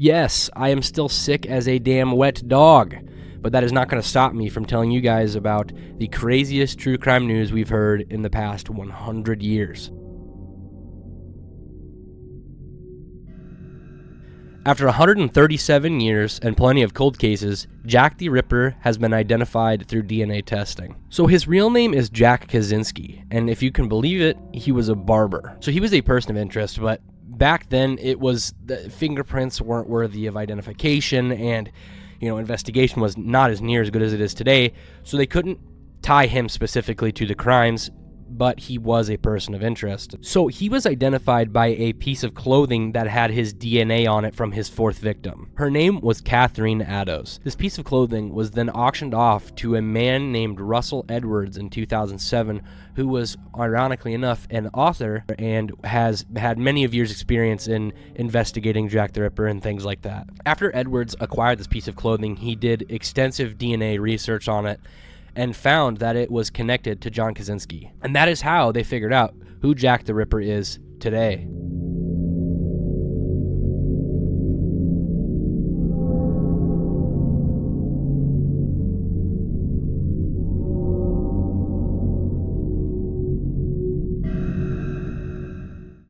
Yes, I am still sick as a damn wet dog, but that is not going to stop me from telling you guys about the craziest true crime news we've heard in the past 100 years. After 137 years and plenty of cold cases, Jack the Ripper has been identified through DNA testing. So his real name is Jack Kaczynski, and if you can believe it, he was a barber. So he was a person of interest, but back then the fingerprints weren't worthy of identification, and investigation was not as near as good as it is today, so they couldn't tie him specifically to the crimes, but he was a person of interest. So he was identified by a piece of clothing that had his DNA on it from his fourth victim. Her name was Catherine Addos. This piece of clothing was then auctioned off to a man named Russell Edwards in 2007, who was, ironically enough, an author and has had many of years' experience in investigating Jack the Ripper and things like that. After Edwards acquired this piece of clothing, he did extensive DNA research on it and found that it was connected to John Kaczynski. And that is how they figured out who Jack the Ripper is today.